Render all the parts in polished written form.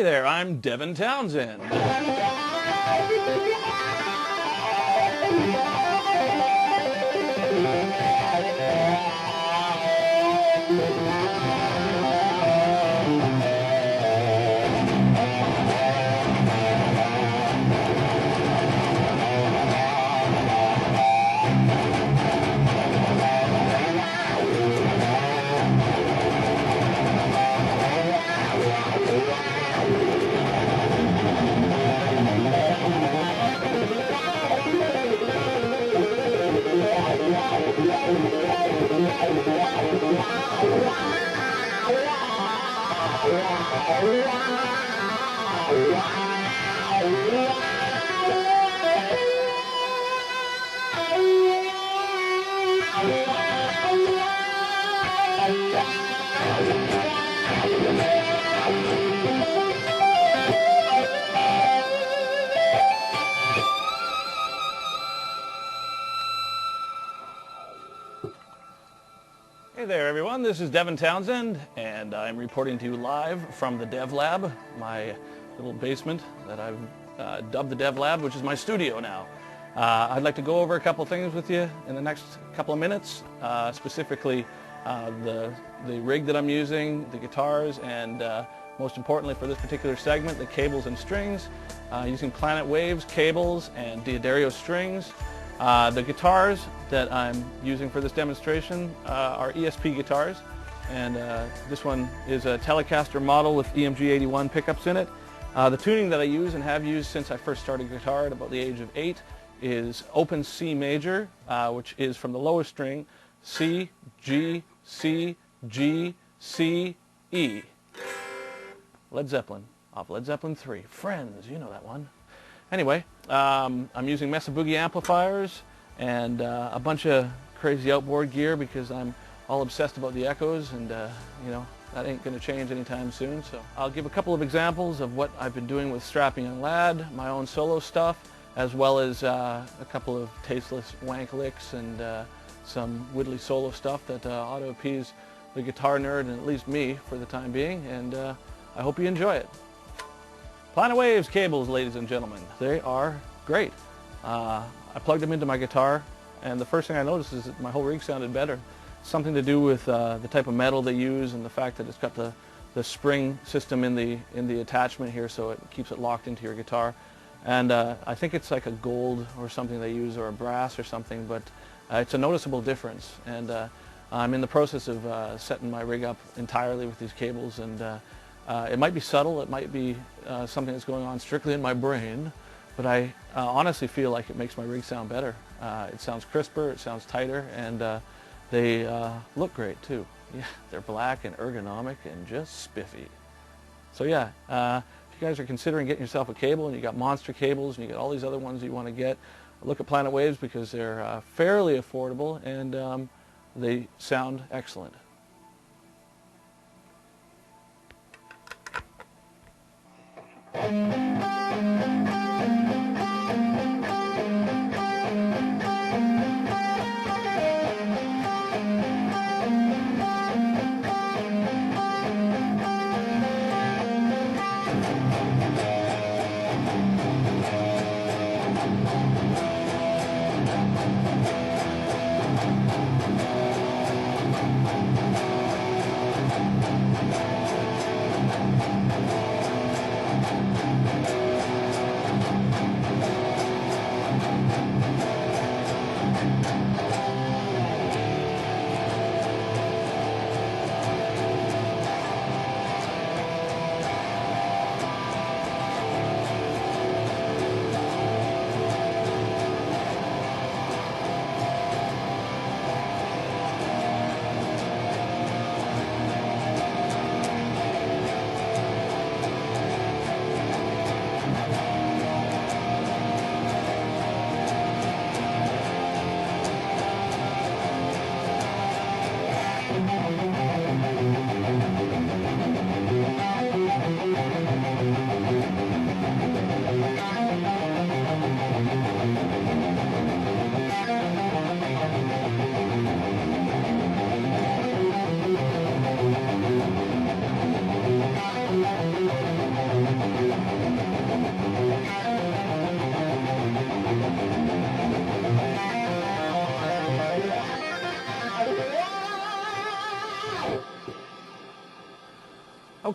Hey there, I'm Devin Townsend. Hey there everyone, this is Devin Townsend and I'm reporting to you live from the Dev Lab, my little basement that I've dubbed the Dev Lab, which is my studio now. I'd like to go over a couple things with you in the next couple of minutes, specifically the rig that I'm using, the guitars, and most importantly for this particular segment, the cables and strings, using Planet Waves cables and D'Addario strings. The guitars that I'm using for this demonstration are ESP guitars, and this one is a Telecaster model with EMG 81 pickups in it. The tuning that I use and have used since I first started guitar at about the age of 8 is open C major, which is from the lowest string, C, G, C, G, C, E. Led Zeppelin, off Led Zeppelin 3. Friends, you know that one. Anyway, I'm using Mesa Boogie amplifiers and a bunch of crazy outboard gear because I'm all obsessed about the echoes, and you know, that ain't going to change anytime soon. So I'll give a couple of examples of what I've been doing with Strapping Young Lad, my own solo stuff, as well as a couple of tasteless wank licks and some widdly solo stuff that ought to appease the guitar nerd and at least me for the time being, and I hope you enjoy it. Planet Waves cables, ladies and gentlemen. They are great. I plugged them into my guitar, and the first thing I noticed is that my whole rig sounded better. Something to do with the type of metal they use and the fact that it's got the spring system in the attachment here, so it keeps it locked into your guitar. And I think it's like a gold or something they use, or a brass or something, but it's a noticeable difference. And I'm in the process of setting my rig up entirely with these cables, and it might be subtle, it might be something that's going on strictly in my brain, but I honestly feel like it makes my rig sound better. It sounds crisper, it sounds tighter, and they look great too. Yeah, they're black and ergonomic and just spiffy. So yeah, if you guys are considering getting yourself a cable and you got monster cables and you got all these other ones you want to get, look at Planet Waves because they're fairly affordable and they sound excellent.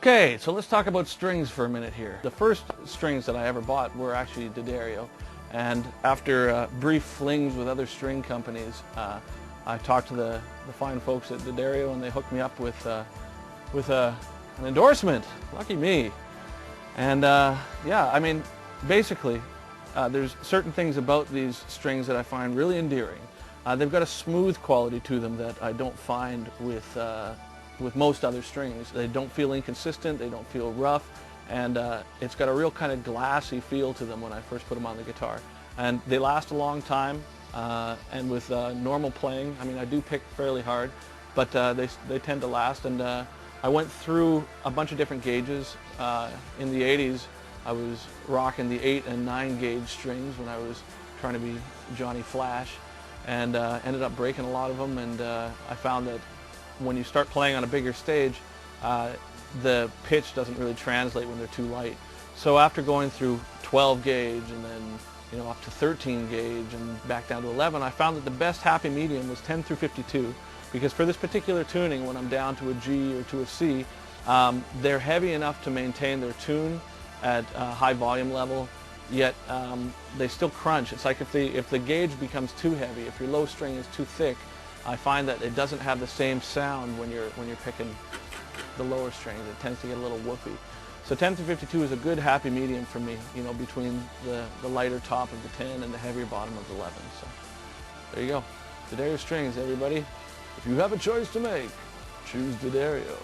Okay, so let's talk about strings for a minute here. The first strings that I ever bought were actually D'Addario, and after brief flings with other string companies, I talked to the fine folks at D'Addario, and they hooked me up with an endorsement. Lucky me. And yeah, I mean, basically, there's certain things about these strings that I find really endearing. They've got a smooth quality to them that I don't find with most other strings. They don't feel inconsistent, they don't feel rough, and it's got a real kind of glassy feel to them when I first put them on the guitar. And they last a long time, and with normal playing, I mean, I do pick fairly hard, but they tend to last. And I went through a bunch of different gauges. In the 80s, I was rocking the 8 and 9 gauge strings when I was trying to be Johnny Flash, and ended up breaking a lot of them. And I found that when you start playing on a bigger stage, the pitch doesn't really translate when they're too light. So after going through 12 gauge and then up to 13 gauge and back down to 11, I found that the best happy medium was 10 through 52, because for this particular tuning, when I'm down to a G or to a C, they're heavy enough to maintain their tune at high volume level, yet they still crunch. It's like if the gauge becomes too heavy, if your low string is too thick, I find that it doesn't have the same sound when you're picking the lower strings. It tends to get a little woofy. So 10 through 52 is a good happy medium for me, between the lighter top of the 10 and the heavier bottom of the 11. So there you go. D'Addario strings, everybody. If you have a choice to make, choose D'Addario.